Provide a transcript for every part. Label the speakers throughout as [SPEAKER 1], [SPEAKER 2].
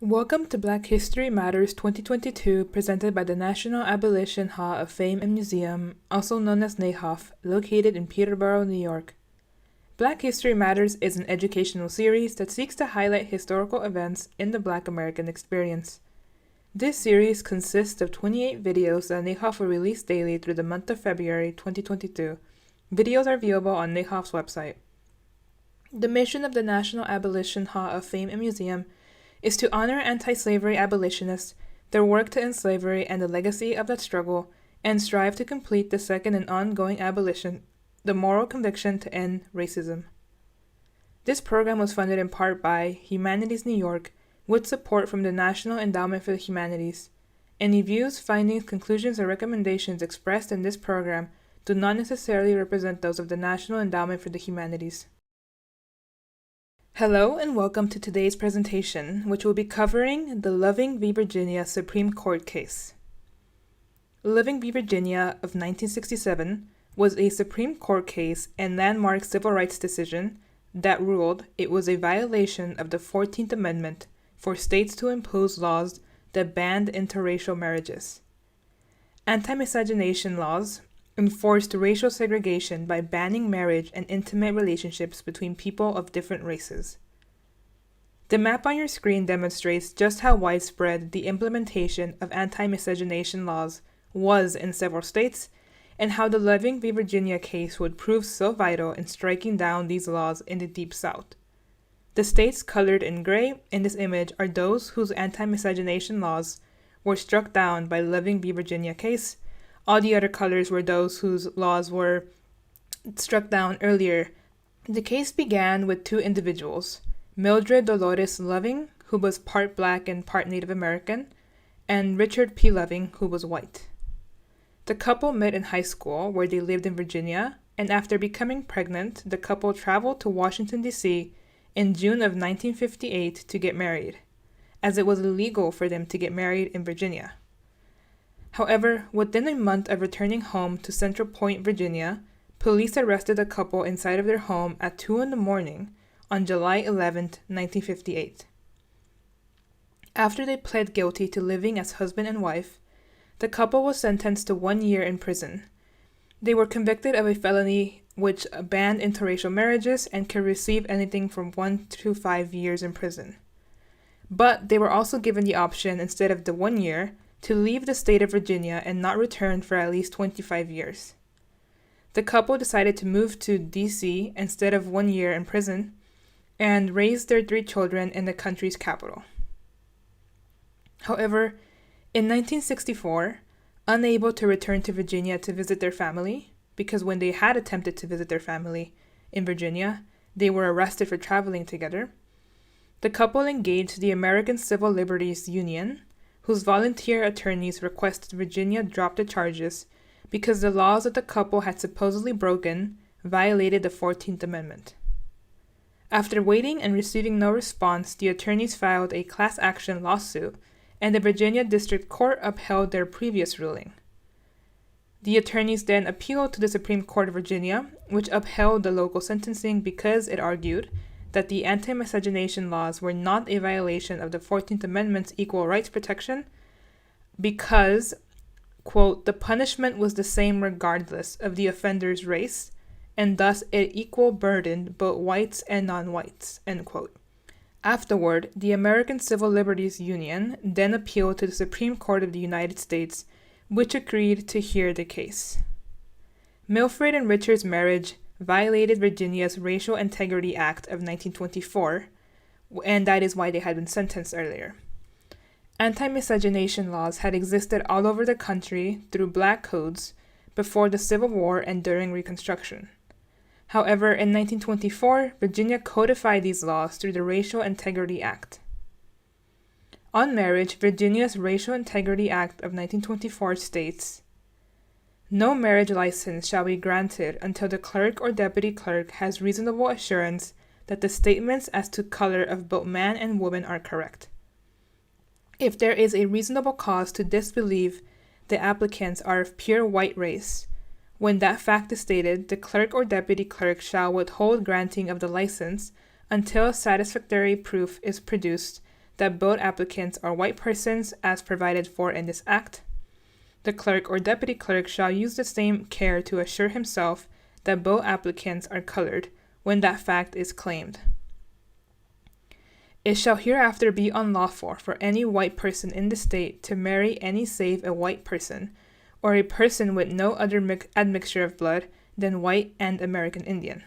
[SPEAKER 1] Welcome to Black History Matters 2022, presented by the National Abolition Hall of Fame and Museum, also known as NAHOF, located in Peterborough, New York. Black History Matters is an educational series that seeks to highlight historical events in the Black American experience. This series consists of 28 videos that NAHOF will release daily through the month of February 2022. Videos are viewable on NAHOF's website. The mission of the National Abolition Hall of Fame and Museum is to honor anti-slavery abolitionists, their work to end slavery and the legacy of that struggle, and strive to complete the second and ongoing abolition, the moral conviction to end racism. This program was funded in part by Humanities New York, with support from the National Endowment for the Humanities. Any views, findings, conclusions, or recommendations expressed in this program do not necessarily represent those of the National Endowment for the Humanities. Hello and welcome to today's presentation, which will be covering the Loving v. Virginia Supreme Court case. Loving v. Virginia of 1967 was a Supreme Court case and landmark civil rights decision that ruled it was a violation of the 14th Amendment for states to impose laws that banned interracial marriages. Anti-miscegenation laws enforced racial segregation by banning marriage and intimate relationships between people of different races. The map on your screen demonstrates just how widespread the implementation of anti-miscegenation laws was in several states, and how the Loving v. Virginia case would prove so vital in striking down these laws in the Deep South. The states colored in gray in this image are those whose anti-miscegenation laws were struck down by Loving v. Virginia case. All the other colors were those whose laws were struck down earlier. The case began with two individuals, Mildred Dolores Loving, who was part Black and part Native American, and Richard P. Loving, who was white. The couple met in high school, where they lived in Virginia, and after becoming pregnant, the couple traveled to Washington D.C. in June of 1958 to get married, as it was illegal for them to get married in Virginia. However, within a month of returning home to Central Point, Virginia, police arrested the couple inside of their home at 2 a.m. on July 11, 1958. After they pled guilty to living as husband and wife, the couple was sentenced to 1 year in prison. They were convicted of a felony which banned interracial marriages and could receive anything from 1 to 5 years in prison. But they were also given the option, instead of the 1 year, to leave the state of Virginia and not return for at least 25 years. The couple decided to move to D.C. instead of 1 year in prison and raise their 3 children in the country's capital. However, in 1964, unable to return to Virginia to visit their family, because when they had attempted to visit their family in Virginia, they were arrested for traveling together, the couple engaged the American Civil Liberties Union, whose volunteer attorneys requested Virginia drop the charges because the laws that the couple had supposedly broken violated the 14th Amendment. After waiting and receiving no response, the attorneys filed a class action lawsuit, and the Virginia District Court upheld their previous ruling. The attorneys then appealed to the Supreme Court of Virginia, which upheld the local sentencing because it argued that the anti-miscegenation laws were not a violation of the 14th Amendment's equal rights protection because, quote, the punishment was the same regardless of the offender's race, and thus it equal burdened both whites and non-whites, end quote. Afterward, the American Civil Liberties Union then appealed to the Supreme Court of the United States, which agreed to hear the case. Mildred and Richard's marriage violated Virginia's Racial Integrity Act of 1924, and that is why they had been sentenced earlier. Anti-miscegenation laws had existed all over the country through black codes before the Civil War and during Reconstruction. However, in 1924, Virginia codified these laws through the Racial Integrity Act. On marriage, Virginia's Racial Integrity Act of 1924 states, "No marriage license shall be granted until the clerk or deputy clerk has reasonable assurance that the statements as to color of both man and woman are correct. If there is a reasonable cause to disbelieve the applicants are of pure white race, when that fact is stated, the clerk or deputy clerk shall withhold granting of the license until satisfactory proof is produced that both applicants are white persons as provided for in this act. The clerk or deputy clerk shall use the same care to assure himself that both applicants are colored when that fact is claimed. It shall hereafter be unlawful for any white person in the state to marry any save a white person, or a person with no other admixture of blood than white and American Indian.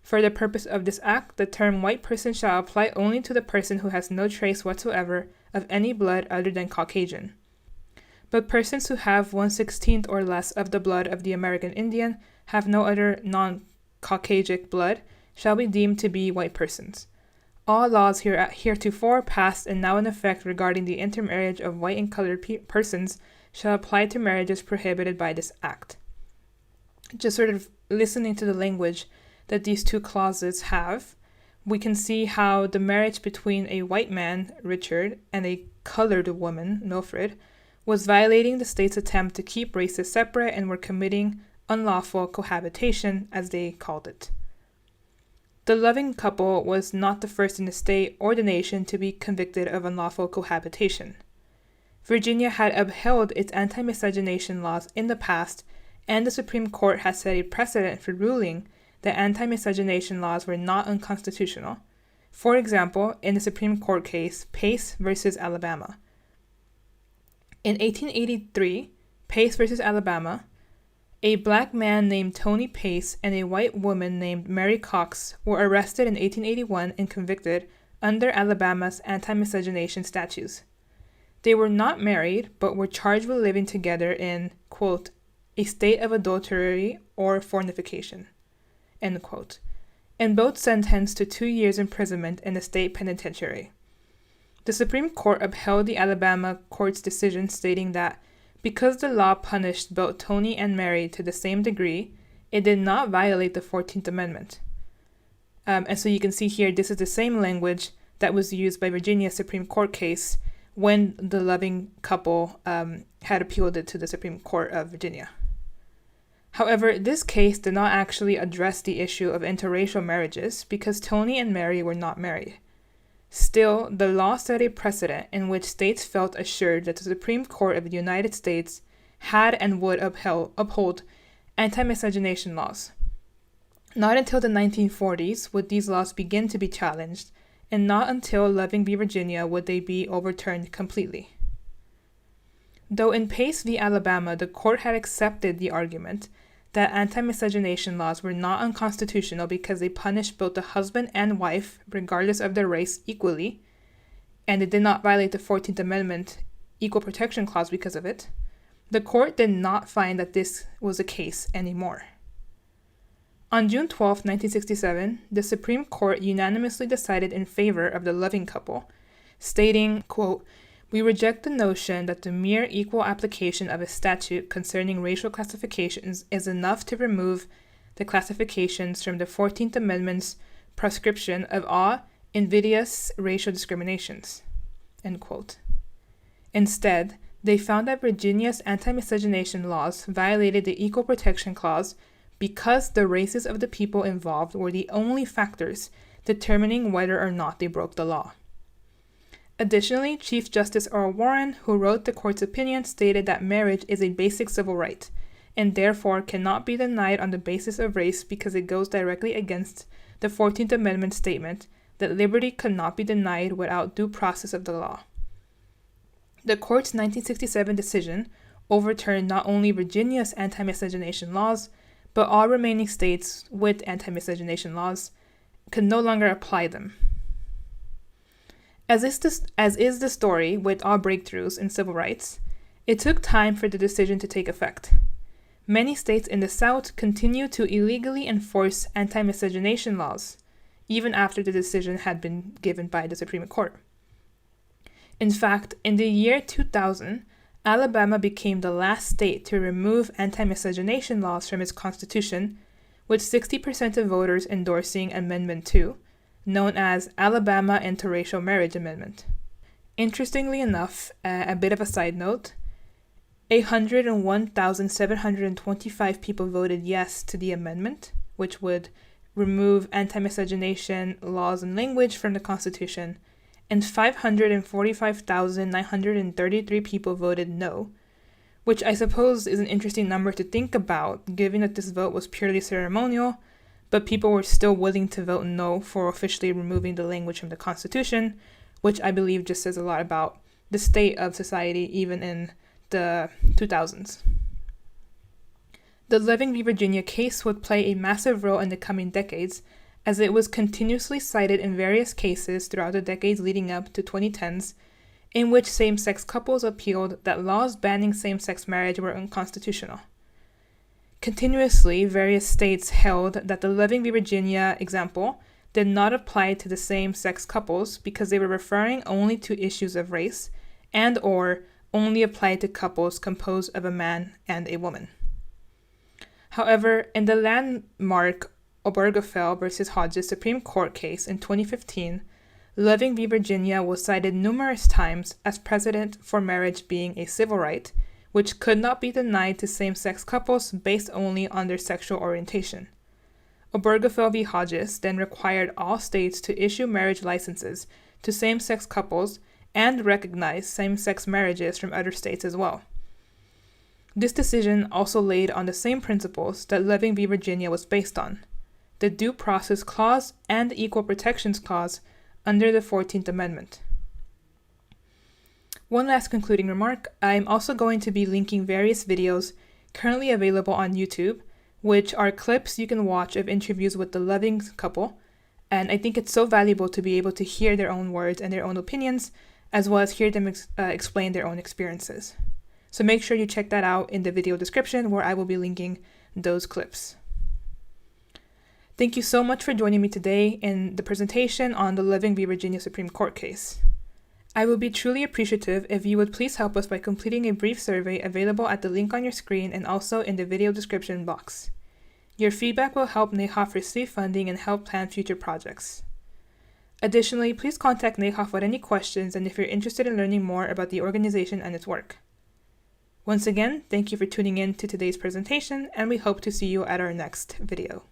[SPEAKER 1] For the purpose of this act, the term white person shall apply only to the person who has no trace whatsoever of any blood other than Caucasian. But persons who have 1/16 or less of the blood of the American Indian, have no other non-Caucasic blood, shall be deemed to be white persons. All laws heretofore passed and now in effect regarding the intermarriage of white and colored persons shall apply to marriages prohibited by this act. Just sort of listening to the language that these two clauses have, we can see how the marriage between a white man, Richard, and a colored woman, Mildred, was violating the state's attempt to keep races separate and were committing unlawful cohabitation, as they called it. The loving couple was not the first in the state or the nation to be convicted of unlawful cohabitation. Virginia had upheld its anti-miscegenation laws in the past, and the Supreme Court has set a precedent for ruling that anti-miscegenation laws were not unconstitutional. For example, in the Supreme Court case Pace versus Alabama. In 1883, Pace versus Alabama, a black man named Tony Pace and a white woman named Mary Cox were arrested in 1881 and convicted under Alabama's anti-miscegenation statutes. They were not married, but were charged with living together in, quote, a state of adultery or fornication, end quote, and both sentenced to 2 years imprisonment in the state penitentiary. The Supreme Court upheld the Alabama court's decision stating that because the law punished both Tony and Mary to the same degree, it did not violate the 14th Amendment. And so you can see here, this is the same language that was used by Virginia's Supreme Court case when the loving couple had appealed it to the Supreme Court of Virginia. However, this case did not actually address the issue of interracial marriages because Tony and Mary were not married. Still, the law set a precedent in which states felt assured that the Supreme Court of the United States had and would uphold anti-miscegenation laws. Not until the 1940s would these laws begin to be challenged, and not until Loving v. Virginia would they be overturned completely. Though in Pace v. Alabama, the court had accepted the argument that anti-miscegenation laws were not unconstitutional because they punished both the husband and wife, regardless of their race, equally, and it did not violate the 14th Amendment Equal Protection Clause because of it, the court did not find that this was the case anymore. On June 12, 1967, the Supreme Court unanimously decided in favor of the loving couple, stating, quote, "We reject the notion that the mere equal application of a statute concerning racial classifications is enough to remove the classifications from the 14th Amendment's proscription of all invidious racial discriminations." End quote. Instead, they found that Virginia's anti-miscegenation laws violated the Equal Protection Clause because the races of the people involved were the only factors determining whether or not they broke the law. Additionally, Chief Justice Earl Warren, who wrote the court's opinion, stated that marriage is a basic civil right, and therefore cannot be denied on the basis of race because it goes directly against the 14th Amendment statement that liberty could not be denied without due process of the law. The court's 1967 decision overturned not only Virginia's anti-miscegenation laws, but all remaining states with anti-miscegenation laws could no longer apply them. As is the story with all breakthroughs in civil rights, it took time for the decision to take effect. Many states in the South continue to illegally enforce anti-miscegenation laws, even after the decision had been given by the Supreme Court. In fact, in the year 2000, Alabama became the last state to remove anti-miscegenation laws from its constitution, with 60% of voters endorsing Amendment 2, known as Alabama Interracial Marriage Amendment. Interestingly enough, a bit of a side note, 101,725 people voted yes to the amendment, which would remove anti-miscegenation laws and language from the Constitution, and 545,933 people voted no, which I suppose is an interesting number to think about, given that this vote was purely ceremonial, but people were still willing to vote no for officially removing the language from the Constitution, which I believe just says a lot about the state of society even in the 2000s. The Loving v. Virginia case would play a massive role in the coming decades, as it was continuously cited in various cases throughout the decades leading up to 2010s, in which same-sex couples appealed that laws banning same-sex marriage were unconstitutional. Continuously, various states held that the Loving v. Virginia example did not apply to the same-sex couples because they were referring only to issues of race and or only applied to couples composed of a man and a woman. However, in the landmark Obergefell v. Hodges Supreme Court case in 2015, Loving v. Virginia was cited numerous times as precedent for marriage being a civil right, which could not be denied to same-sex couples based only on their sexual orientation. Obergefell v. Hodges then required all states to issue marriage licenses to same-sex couples and recognize same-sex marriages from other states as well. This decision also laid on the same principles that Loving v. Virginia was based on, the Due Process Clause and Equal Protections Clause under the 14th Amendment. One last concluding remark, I'm also going to be linking various videos currently available on YouTube, which are clips you can watch of interviews with the Loving couple, and I think it's so valuable to be able to hear their own words and their own opinions, as well as hear them explain their own experiences. So make sure you check that out in the video description where I will be linking those clips. Thank you so much for joining me today in the presentation on the Loving v. Virginia Supreme Court case. I would be truly appreciative if you would please help us by completing a brief survey available at the link on your screen and also in the video description box. Your feedback will help NAHOF receive funding and help plan future projects. Additionally, please contact NAHOF with any questions and if you're interested in learning more about the organization and its work. Once again, thank you for tuning in to today's presentation, and we hope to see you at our next video.